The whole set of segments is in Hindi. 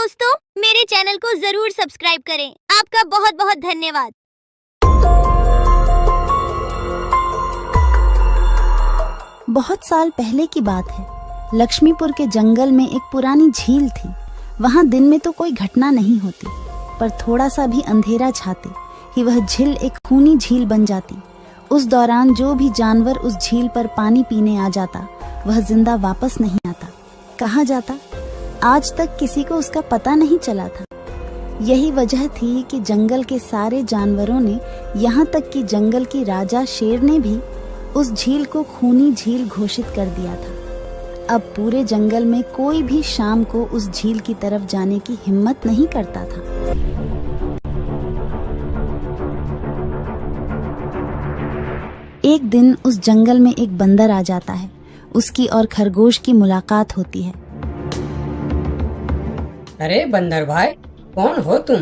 दोस्तों, मेरे चैनल को जरूर सब्सक्राइब करें। आपका बहुत बहुत धन्यवाद। बहुत साल पहले की बात है। लक्ष्मीपुर के जंगल में एक पुरानी झील थी। वहां दिन में तो कोई घटना नहीं होती, पर थोड़ा सा भी अंधेरा छाते ही वह झील एक खूनी झील बन जाती। उस दौरान जो भी जानवर उस झील पर पानी पीने आ जाता, वह जिंदा वापस नहीं आता। कहाँ जाता, आज तक किसी को उसका पता नहीं चला था। यही वजह थी कि जंगल के सारे जानवरों ने, यहाँ तक कि जंगल की राजा शेर ने भी उस झील को खूनी झील घोषित कर दिया था। अब पूरे जंगल में कोई भी शाम को उस झील की तरफ जाने की हिम्मत नहीं करता था। एक दिन उस जंगल में एक बंदर आ जाता है। उसकी और खरगोश की मुलाकात होती है। अरे बंदर भाई, कौन हो तुम?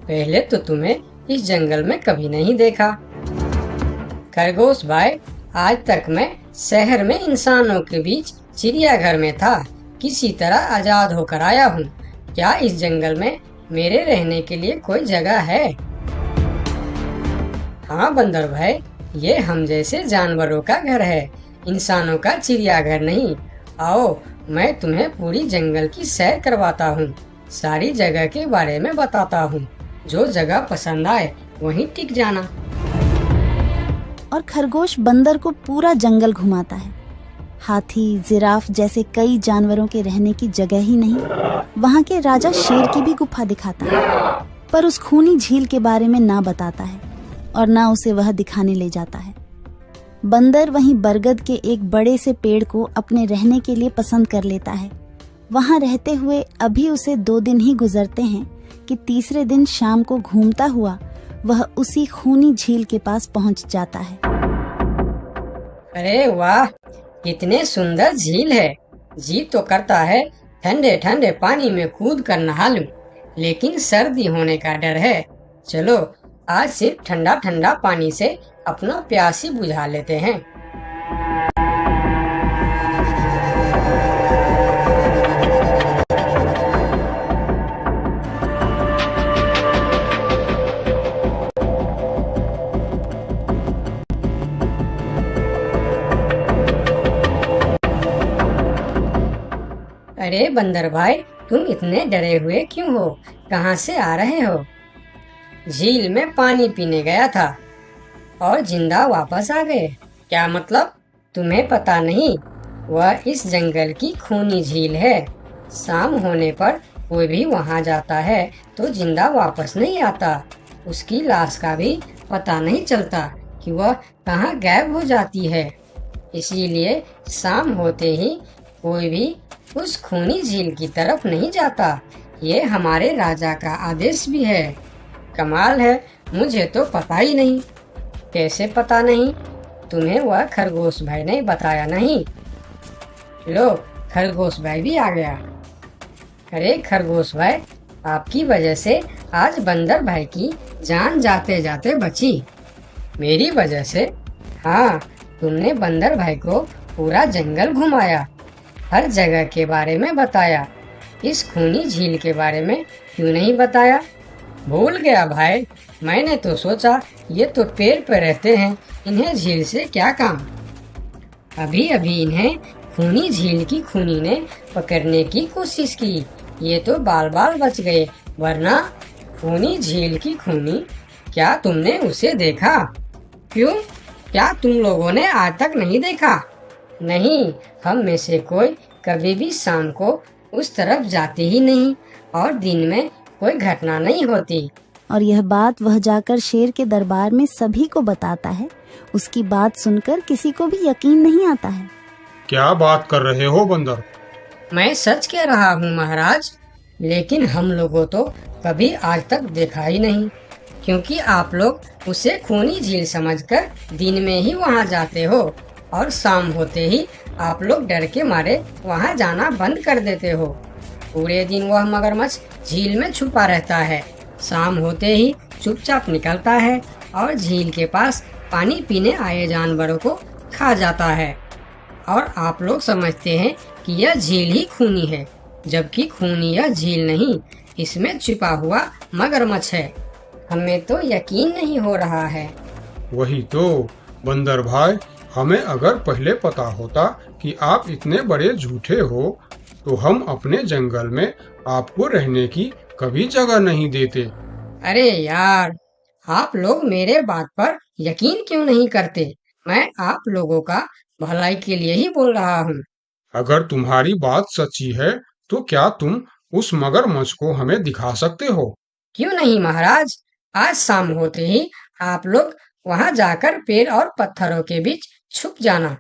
पहले तो तुम्हें इस जंगल में कभी नहीं देखा। खरगोश भाई, आज तक मैं शहर में इंसानों के बीच चिड़ियाघर में था। किसी तरह आजाद होकर आया हूँ। क्या इस जंगल में मेरे रहने के लिए कोई जगह है? हाँ बंदर भाई, ये हम जैसे जानवरों का घर है, इंसानों का चिड़ियाघर नहीं। आओ, मैं तुम्हें पूरी जंगल की सैर करवाता हूँ, सारी जगह के बारे में बताता हूँ। जो जगह पसंद आए वहीं टिक जाना। और खरगोश बंदर को पूरा जंगल घुमाता है। हाथी, जिराफ जैसे कई जानवरों के रहने की जगह ही नहीं, वहाँ के राजा शेर की भी गुफा दिखाता है, पर उस खूनी झील के बारे में ना बताता है और ना उसे वह दिखाने ले जाता है। बंदर वहीं बरगद के एक बड़े से पेड़ को अपने रहने के लिए पसंद कर लेता है। वहां रहते हुए अभी उसे 2 दिन ही गुजरते हैं कि तीसरे दिन शाम को घूमता हुआ वह उसी खूनी झील के पास पहुंच जाता है। अरे वाह, कितने सुंदर झील है। जी तो करता है ठंडे ठंडे पानी में कूद कर नहा लूं, लेकिन सर्दी होने का डर है। चलो, आज सिर्फ ठंडा ठंडा पानी से अपना प्यास ही बुझा लेते हैं। अरे बंदर भाई, तुम इतने डरे हुए क्यों हो? कहाँ से आ रहे हो? झील में पानी पीने गया था और जिंदा वापस आ गए। क्या मतलब? तुम्हें पता नहीं? वह इस जंगल की खूनी झील है। शाम होने पर कोई भी वहां जाता है तो जिंदा वापस नहीं आता। उसकी लाश का भी पता नहीं चलता कि वह कहाँ गायब हो जाती है। इसीलिए शाम होते ही कोई भी उस खूनी झील की तरफ नहीं जाता। ये हमारे राजा का आदेश भी है। कमाल है, मुझे तो पता ही नहीं। कैसे पता नहीं? तुम्हें वह खरगोश भाई ने बताया नहीं? लो, खरगोश भाई भी आ गया। अरे खरगोश भाई, आपकी वजह से आज बंदर भाई की जान जाते जाते बची। मेरी वजह से? हाँ, तुमने बंदर भाई को पूरा जंगल घुमाया, हर जगह के बारे में बताया। इस खूनी झील के बारे में क्यों नहीं बताया? भूल गया भाई, मैंने तो सोचा ये तो पेड़ पे रहते हैं, इन्हें झील से क्या काम। अभी अभी इन्हें खूनी झील की खूनी ने पकड़ने की कोशिश की, ये तो बाल बाल बच गए, वरना खूनी झील की खूनी, क्या तुमने उसे देखा? क्यों, क्या तुम लोगों ने आज तक नहीं देखा? नहीं, हम में से कोई कभी भी शाम को उस तरफ जाते ही नहीं और दिन में कोई घटना नहीं होती। और यह बात वह जाकर शेर के दरबार में सभी को बताता है। उसकी बात सुनकर किसी को भी यकीन नहीं आता है। क्या बात कर रहे हो बंदर? मैं सच कह रहा हूँ महाराज, लेकिन हम लोगों तो कभी आज तक देखा ही नहीं, क्योंकि आप लोग उसे खूनी झील समझकर दिन में ही वहाँ जाते हो और शाम होते ही आप लोग डर के मारे वहाँ जाना बंद कर देते हो। पूरे दिन वह मगरमच्छ झील में छुपा रहता है, शाम होते ही चुपचाप निकलता है और झील के पास पानी पीने आए जानवरों को खा जाता है। और आप लोग समझते हैं कि यह झील ही खूनी है, जबकि खूनी यह झील नहीं, इसमें छिपा हुआ मगरमच्छ है। हमें तो यकीन नहीं हो रहा है। वही तो बंदर भाई, हमें अगर पहले पता होता कि आप इतने बड़े झूठे हो तो हम अपने जंगल में आपको रहने की कभी जगह नहीं देते। अरे यार, आप लोग मेरे बात पर यकीन क्यों नहीं करते? मैं आप लोगों का भलाई के लिए ही बोल रहा हूँ। अगर तुम्हारी बात सच्ची है तो क्या तुम उस मगरमच्छ को हमें दिखा सकते हो? क्यों नहीं महाराज, आज शाम होते ही आप लोग वहाँ जाकर पेड़ और पत्थरों के बीच छुप जाना।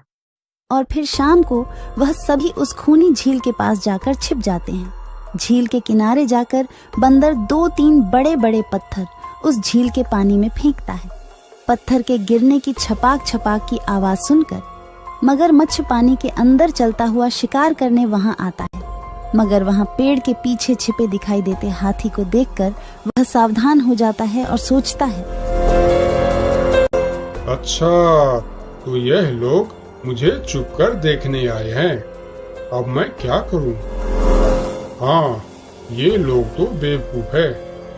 और फिर शाम को वह सभी उस खूनी झील के पास जाकर छिप जाते हैं। झील के किनारे जाकर बंदर 2-3 बड़े बड़े पत्थर उस झील के पानी में फेंकता है। पत्थर के गिरने की छपाक छपाक की आवाज सुनकर मगरमच्छ पानी के अंदर चलता हुआ शिकार करने वहां आता है। मगर वहां पेड़ के पीछे छिपे दिखाई देते हाथी को देखकर वह सावधान हो जाता है और सोचता है, अच्छा, तो यह लोग मुझे छुपकर देखने आए हैं। अब मैं क्या करूं? हाँ, ये लोग तो बेवकूफ है।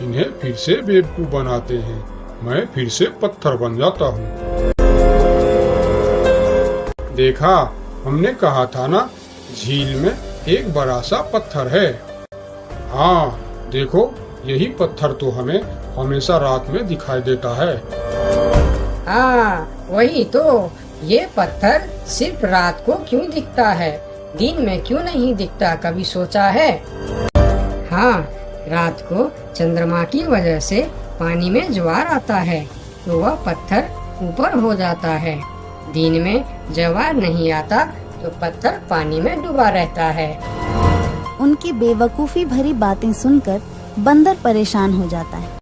इन्हें फिर से बेवकूफ बनाते हैं। मैं फिर से पत्थर बन जाता हूँ। देखा, हमने कहा था ना, झील में एक बड़ा सा पत्थर है। हाँ, देखो, यही पत्थर तो हमें हमेशा रात में दिखाई देता है। हाँ, वही तो। ये पत्थर सिर्फ रात को क्यों दिखता है, दिन में क्यों नहीं दिखता, कभी सोचा है? हाँ, रात को चंद्रमा की वजह से पानी में ज्वार आता है तो वह पत्थर ऊपर हो जाता है। दिन में ज्वार नहीं आता तो पत्थर पानी में डूबा रहता है। उनकी बेवकूफी भरी बातें सुनकर बंदर परेशान हो जाता है।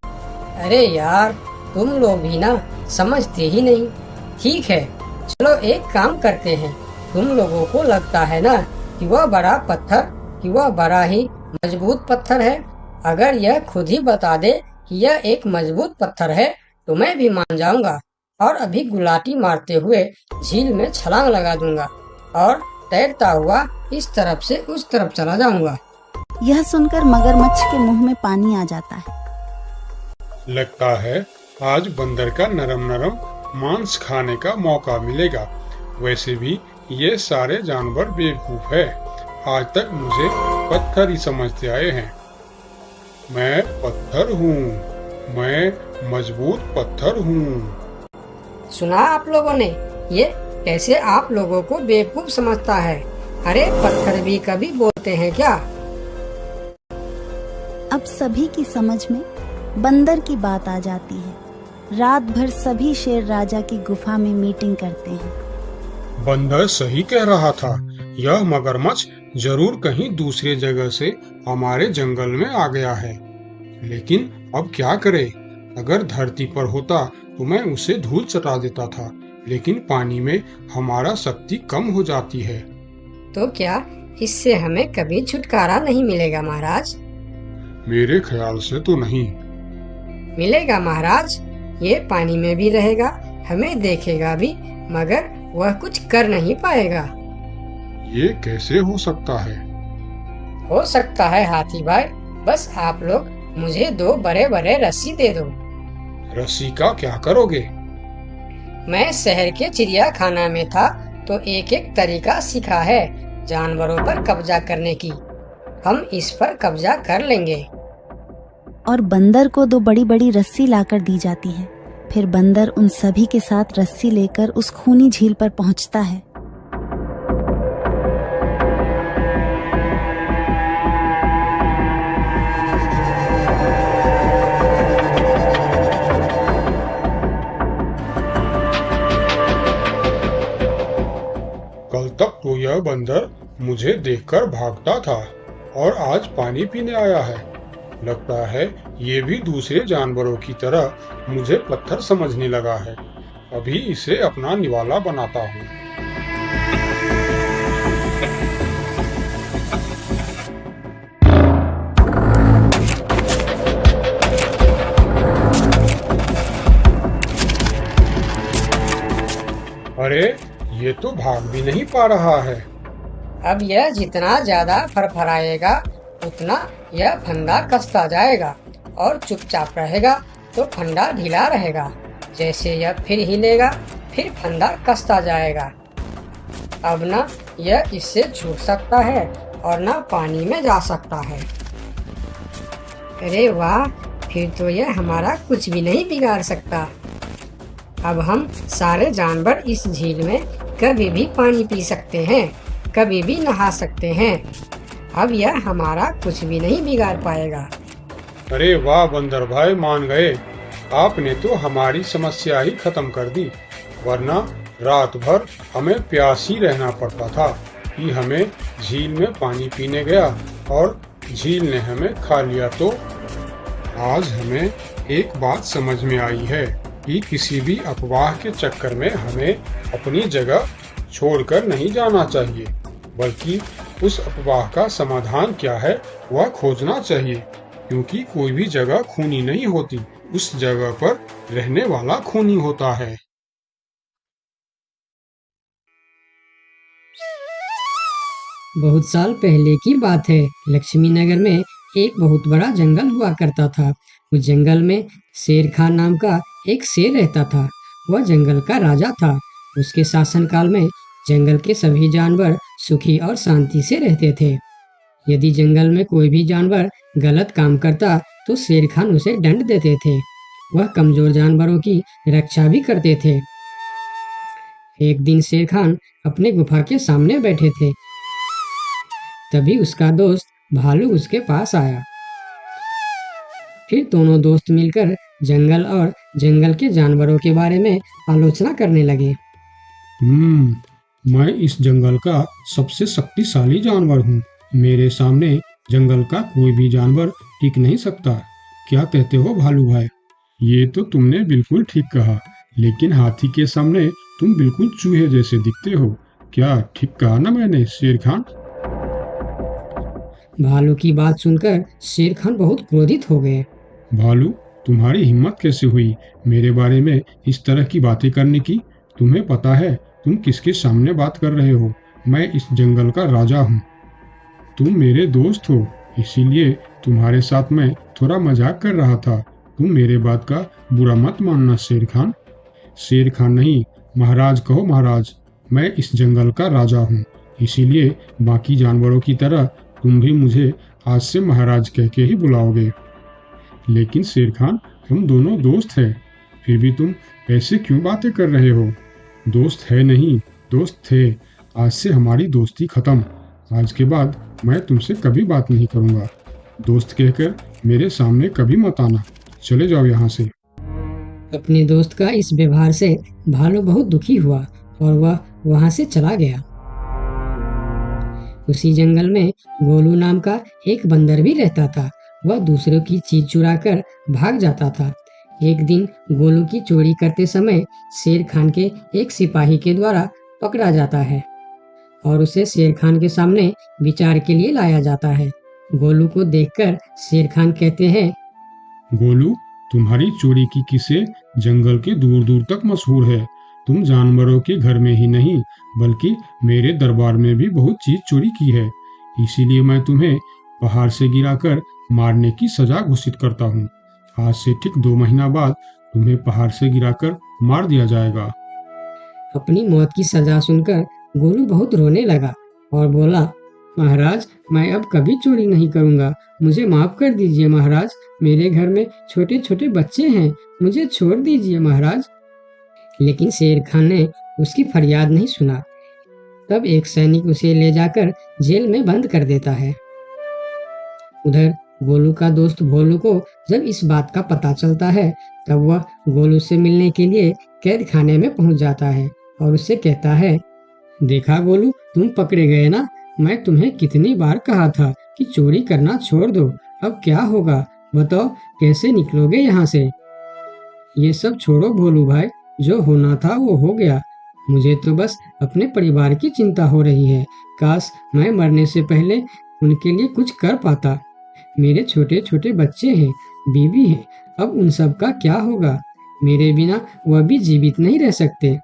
अरे यार, तुम लोग भी ना समझते ही नहीं। ठीक है, चलो एक काम करते हैं। तुम लोगों को लगता है ना कि वह बड़ा पत्थर, कि वह बड़ा ही मजबूत पत्थर है। अगर यह खुद ही बता दे कि यह एक मजबूत पत्थर है तो मैं भी मान जाऊंगा और अभी गुलाटी मारते हुए झील में छलांग लगा दूंगा और तैरता हुआ इस तरफ से उस तरफ चला जाऊंगा। यह सुनकर मगरमच्छ के मुंह में पानी आ जाता है। लगता है आज बंदर का नरम नरम मांस खाने का मौका मिलेगा। वैसे भी ये सारे जानवर बेवकूफ है। आज तक मुझे पत्थर ही समझते आए हैं। मैं पत्थर हूँ, मैं मजबूत पत्थर हूँ। सुना आप लोगों ने? ये कैसे आप लोगों को बेवकूफ समझता है? अरे पत्थर भी कभी बोलते हैं क्या? अब सभी की समझ में बंदर की बात आ जाती है। रात भर सभी शेर राजा की गुफा में मीटिंग करते हैं। बंदर सही कह रहा था। यह मगरमच्छ जरूर कहीं दूसरे जगह से हमारे जंगल में आ गया है। लेकिन अब क्या करे? अगर धरती पर होता तो मैं उसे धूल चटा देता था, लेकिन पानी में हमारा शक्ति कम हो जाती है। तो क्या इससे हमें कभी छुटकारा नहीं मिलेगा महाराज? मेरे ख्याल से तो नहीं। मिलेगा महाराज। ये पानी में भी रहेगा, हमें देखेगा भी, मगर वह कुछ कर नहीं पाएगा। ये कैसे हो सकता है? हो सकता है हाथी भाई। बस आप लोग मुझे 2 बड़े बड़े रस्सी दे दो। रस्सी का क्या करोगे? मैं शहर के चिड़ियाखाना में था तो एक एक तरीका सीखा है जानवरों पर कब्जा करने की। हम इस पर कब्जा कर लेंगे। और बंदर को 2 बड़ी बड़ी रस्सी लाकर दी जाती है। फिर बंदर उन सभी के साथ रस्सी लेकर उस खूनी झील पर पहुंचता है। कल तक तो यह बंदर मुझे देखकर भागता था और आज पानी पीने आया है। लगता है ये भी दूसरे जानवरों की तरह मुझे पत्थर समझने लगा है। अभी इसे अपना निवाला बनाता हूँ। अरे, ये तो भाग भी नहीं पा रहा है। अब यह जितना ज्यादा फरफराएगा उतना यह फंदा कसता जाएगा और चुपचाप रहेगा तो फंदा ढीला रहेगा। जैसे यह फिर हिलेगा फिर फंदा कसता जाएगा। अब ना यह इससे छूट सकता है और ना पानी में जा सकता है। अरे वाह, फिर तो यह हमारा कुछ भी नहीं बिगाड़ सकता। अब हम सारे जानवर इस झील में कभी भी पानी पी सकते हैं, कभी भी नहा सकते हैं। अब यह हमारा कुछ भी नहीं बिगाड़ पाएगा। अरे वाह बंदर भाई, मान गए। आपने तो हमारी समस्या ही खत्म कर दी, वरना रात भर हमें प्यास ही रहना पड़ता था कि हमें झील में पानी पीने गया और झील ने हमें खा लिया। तो आज हमें एक बात समझ में आई है कि किसी भी अफवाह के चक्कर में हमें अपनी जगह छोड़कर नहीं जाना चाहिए, बल्कि उस अफवाह का समाधान क्या है वह खोजना चाहिए, क्योंकि कोई भी जगह खूनी नहीं होती, उस जगह पर रहने वाला खूनी होता है। बहुत साल पहले की बात है। लक्ष्मी नगर में एक बहुत बड़ा जंगल हुआ करता था। उस जंगल में शेर खान नाम का एक शेर रहता था। वह जंगल का राजा था। उसके शासनकाल में जंगल के सभी जानवर सुखी और शांति से रहते थे। यदि जंगल में कोई भी जानवर गलत काम करता तो शेर खान उसे दंड देते थे। वह कमजोर जानवरों की रक्षा भी करते थे। एक दिन शेर खान अपने गुफा के सामने बैठे थे। तभी उसका दोस्त भालू उसके पास आया। फिर दोनों दोस्त मिलकर जंगल और जंगल के जानवरों के बारे में आलोचना करने लगे। मैं इस जंगल का सबसे शक्तिशाली जानवर हूँ। मेरे सामने जंगल का कोई भी जानवर टिक नहीं सकता। क्या कहते हो भालू भाई? ये तो तुमने बिल्कुल ठीक कहा, लेकिन हाथी के सामने तुम बिल्कुल चूहे जैसे दिखते हो। क्या ठीक कहा ना मैंने शेर खान? भालू की बात सुनकर शेर खान बहुत क्रोधित हो गए। भालू, तुम्हारी हिम्मत कैसे हुई मेरे बारे में इस तरह की बातें करने की? तुम्हें पता है तुम किसके सामने बात कर रहे हो? मैं इस जंगल का राजा हूँ। तुम मेरे दोस्त हो, इसीलिए तुम्हारे साथ मैं थोड़ा मजाक कर रहा था। तुम मेरे बात का बुरा मत मानना शेर खान। शेर खान नहीं, महाराज कहो महाराज। मैं इस जंगल का राजा हूँ, इसीलिए बाकी जानवरों की तरह तुम भी मुझे आज से महाराज कह के ही बुलाओगे। लेकिन शेर खान, हम दोनों दोस्त हैं, फिर भी तुम ऐसे क्यों बातें कर रहे हो? दोस्त है नहीं, दोस्त थे। आज से हमारी दोस्ती खत्म। आज के बाद मैं तुमसे कभी बात नहीं करूँगा। दोस्त कहकर मेरे सामने कभी मत आना। चले जाओ यहाँ से। अपने दोस्त का इस व्यवहार से भालू बहुत दुखी हुआ और वह वहां से चला गया। उसी जंगल में गोलू नाम का एक बंदर भी रहता था। वह दूसरों की चीज चुराकर भाग जाता था। एक दिन गोलू की चोरी करते समय शेर खान के एक सिपाही के द्वारा पकड़ा जाता है और उसे शेर खान के सामने विचार के लिए लाया जाता है। गोलू को देखकर शेर खान कहते हैं, गोलू, तुम्हारी चोरी की किस्से जंगल के दूर दूर तक मशहूर है। तुम जानवरों के घर में ही नहीं, बल्कि मेरे दरबार में भी बहुत चीज चोरी की है। इसीलिए मैं तुम्हें पहाड़ से गिराकर मारने की सजा घोषित करता हूँ। आज से ठीक 2 महीना बाद तुम्हें पहाड़ से गिराकर मार दिया जाएगा। अपनी मौत की सजा सुनकर गोलू बहुत रोने लगा और बोला, महाराज, मैं अब कभी चोरी नहीं करूँगा। मुझे माफ कर दीजिए महाराज। मेरे घर में छोटे छोटे बच्चे हैं, मुझे छोड़ दीजिए महाराज। लेकिन शेर खान ने उसकी फरियाद नहीं सुना। तब एक सैनिक उसे ले जाकर जेल में बंद कर देता है। उधर गोलू का दोस्त भोलू को जब इस बात का पता चलता है, तब वह गोलू से मिलने के लिए कैद खाने में पहुंच जाता है और उससे कहता है, देखा गोलू, तुम पकड़े गए ना। मैं तुम्हें कितनी बार कहा था कि चोरी करना छोड़ दो। अब क्या होगा बताओ, कैसे निकलोगे यहाँ से? ये सब छोड़ो भोलू भाई, जो होना था वो हो गया। मुझे तो बस अपने परिवार की चिंता हो रही है। काश मैं मरने से पहले उनके लिए कुछ कर पाता। मेरे छोटे छोटे बच्चे हैं, बीवी है, अब उन सब का क्या होगा? मेरे बिना वह भी जीवित नहीं रह सकते।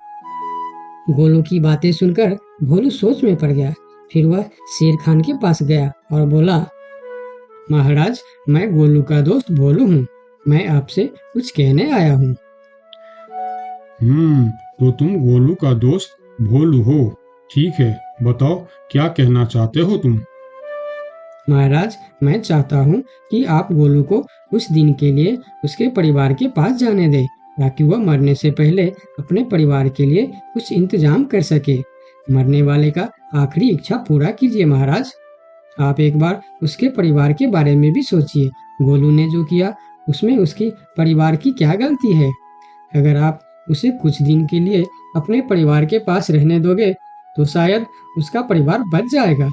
गोलू की बातें सुनकर भोलू सोच में पड़ गया। फिर वह शेर खान के पास गया और बोला, महाराज, मैं गोलू का दोस्त भोलू हूँ। मैं आपसे कुछ कहने आया हूँ। तो तुम गोलू का दोस्त भोलू हो। ठीक है, बताओ क्या कहना चाहते हो तुम। महाराज, मैं चाहता हूँ कि आप गोलू को कुछ दिन के लिए उसके परिवार के पास जाने दें, ताकि वह मरने से पहले अपने परिवार के लिए कुछ इंतजाम कर सके। मरने वाले का आखिरी इच्छा पूरा कीजिए महाराज। आप एक बार उसके परिवार के बारे में भी सोचिए। गोलू ने जो किया उसमें उसकी परिवार की क्या गलती है? अगर आप उसे कुछ दिन के लिए अपने परिवार के पास रहने दोगे तो शायद उसका परिवार बच जाएगा।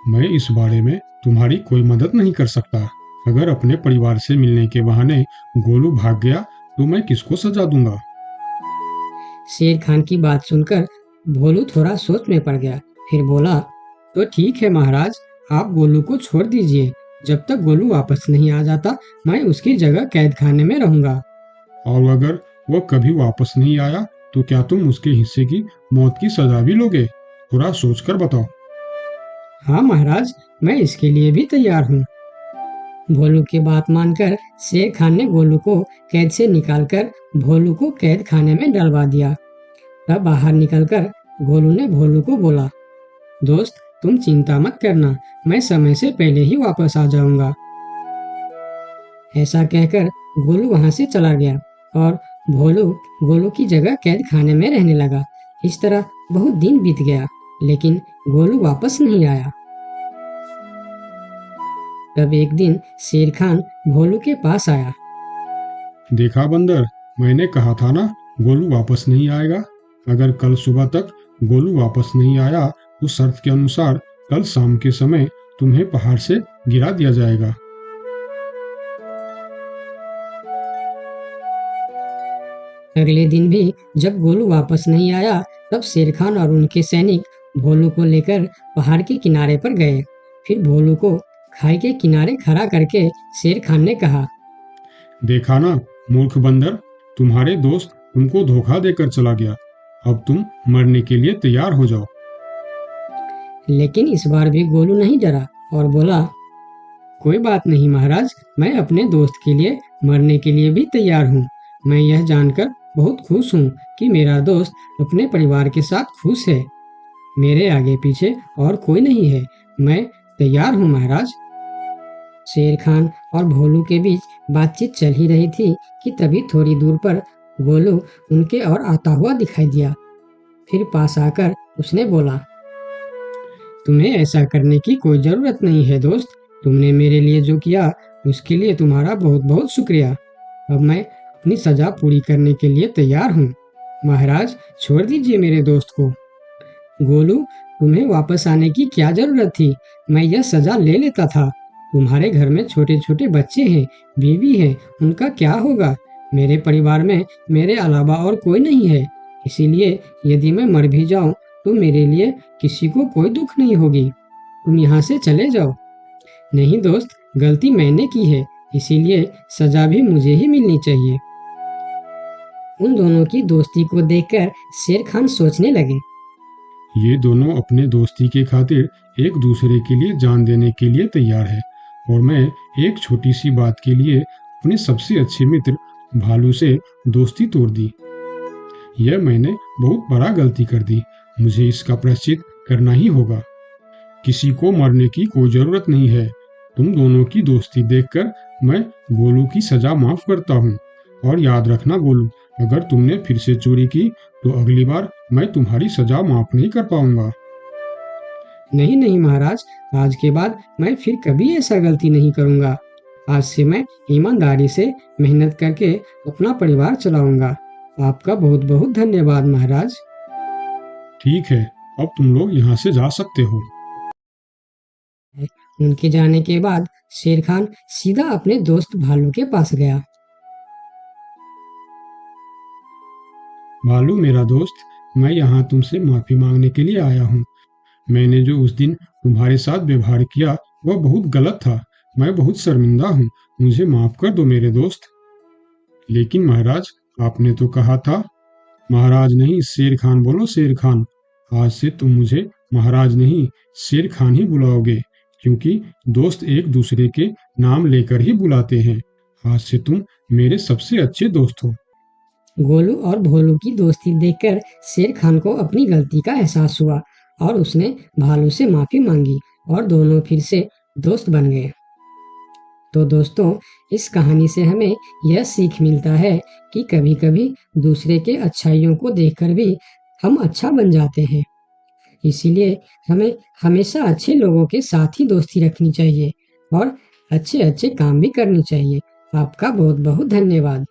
मैं इस बारे में तुम्हारी कोई मदद नहीं कर सकता। अगर अपने परिवार से मिलने के बहाने गोलू भाग गया तो मैं किसको सजा दूंगा? शेर खान की बात सुनकर भोलू थोड़ा सोच में पड़ गया। फिर बोला, तो ठीक है महाराज, आप गोलू को छोड़ दीजिए। जब तक गोलू वापस नहीं आ जाता मैं उसकी जगह कैद खाने में रहूंगा। और अगर वह कभी वापस नहीं आया तो क्या तुम उसके हिस्से की मौत की सजा भी लोगे? थोड़ा सोचकर बताओ। हाँ महाराज, मैं इसके लिए भी तैयार हूँ। भोलू की बात मानकर शेर खान ने गोलू को कैद से निकालकर भोलू को कैद खाने में डलवा दिया। तब बाहर निकलकर गोलू ने भोलू को बोला, दोस्त तुम चिंता मत करना, मैं समय से पहले ही वापस आ जाऊंगा। ऐसा कहकर गोलू वहां से चला गया और भोलू गोलू की जगह कैद खाने में रहने लगा। इस तरह बहुत दिन बीत गया, लेकिन गोलू वापस नहीं आया। तब एक दिन शेर खान भोलू के पास आया। देखा बंदर, मैंने कहा था ना गोलू वापस नहीं आएगा। अगर कल सुबह तक गोलू वापस नहीं आया तो शर्त के अनुसार कल शाम के समय तुम्हें पहाड़ से गिरा दिया जाएगा। अगले दिन भी जब गोलू वापस नहीं आया तब शेर खान और उनके सैनिक भोलू को लेकर पहाड़ के किनारे पर गए। फिर भोलू को खाई के किनारे खड़ा करके शेर खान ने कहा, देखा ना मूर्ख बंदर, तुम्हारे दोस्त तुमको धोखा देकर चला गया। अब तुम मरने के लिए तैयार हो जाओ। लेकिन इस बार भी गोलू नहीं डरा और बोला, कोई बात नहीं महाराज, मैं अपने दोस्त के लिए मरने के लिए भी तैयार हूँ। मैं यह जानकर बहुत खुश हूँ कि मेरा दोस्त अपने परिवार के साथ खुश है। मेरे आगे पीछे और कोई नहीं है, मैं तैयार हूँ महाराज। शेर खान और भोलू के बीच बातचीत चल ही रही थी कि तभी थोड़ी दूर पर गोलू उनके और आता हुआ दिखाई दिया। फिर पास आकर उसने बोला, तुम्हें ऐसा करने की कोई जरूरत नहीं है दोस्त। तुमने मेरे लिए जो किया उसके लिए तुम्हारा बहुत बहुत शुक्रिया। अब मैं अपनी सजा पूरी करने के लिए तैयार हूँ। महाराज छोड़ दीजिए मेरे दोस्त को। गोलू, तुम्हें वापस आने की क्या जरूरत थी? मैं यह सजा ले लेता था। तुम्हारे घर में छोटे छोटे बच्चे हैं, बीवी है, उनका क्या होगा? मेरे परिवार में मेरे अलावा और कोई नहीं है, इसीलिए यदि मैं मर भी जाऊं तो मेरे लिए किसी को कोई दुख नहीं होगी। तुम यहाँ से चले जाओ। नहीं दोस्त, गलती मैंने की है, इसीलिए सजा भी मुझे ही मिलनी चाहिए। उन दोनों की दोस्ती को देखकर शेर खान सोचने लगे, ये दोनों अपने दोस्ती के खातिर एक दूसरे के लिए जान देने के लिए तैयार है, और मैं एक छोटी सी बात के लिए अपने सबसे अच्छे मित्र भालू से दोस्ती तोड़ दी। यह मैंने बहुत बड़ा गलती कर दी। मुझे इसका प्रायश्चित करना ही होगा। किसी को मरने की कोई जरूरत नहीं है। तुम दोनों की दोस्ती देखकर मैं गोलू की सजा माफ करता हूँ। और याद रखना गोलू, अगर तुमने फिर से चोरी की तो अगली बार मैं तुम्हारी सजा माफ नहीं कर पाऊंगा। नहीं नहीं महाराज, आज के बाद मैं फिर कभी ऐसा गलती नहीं करूंगा। आज से मैं ईमानदारी से मेहनत करके अपना परिवार चलाऊंगा। आपका बहुत बहुत धन्यवाद महाराज। ठीक है, अब तुम लोग यहाँ से जा सकते हो। उनके जाने के बाद शेर खान सीधा अपने दोस्त भालू के पास गया। भालू मेरा दोस्त, मैं यहाँ तुमसे माफी मांगने के लिए आया हूँ। मैंने जो उस दिन तुम्हारे साथ व्यवहार किया वह बहुत गलत था। मैं बहुत शर्मिंदा हूँ, मुझे माफ कर दो मेरे दोस्त। लेकिन महाराज, आपने तो कहा था। महाराज नहीं, शेर खान बोलो, शेर खान। आज से तुम मुझे महाराज नहीं शेर खान ही बुलाओगे, क्योंकि दोस्त एक दूसरे के नाम लेकर ही बुलाते हैं। आज से तुम मेरे सबसे अच्छे दोस्त हो। गोलू और भोलू की दोस्ती देखकर शेर खान को अपनी गलती का एहसास हुआ और उसने भालू से माफी मांगी और दोनों फिर से दोस्त बन गए। तो दोस्तों, इस कहानी से हमें यह सीख मिलता है कि कभी-कभी दूसरे के अच्छाइयों को देखकर भी हम अच्छा बन जाते हैं। इसीलिए हमें हमेशा अच्छे लोगों के साथ ही दोस्ती रखनी चाहिए और अच्छे-अच्छे काम भी करनी चाहिए। आपका बहुत-बहुत धन्यवाद।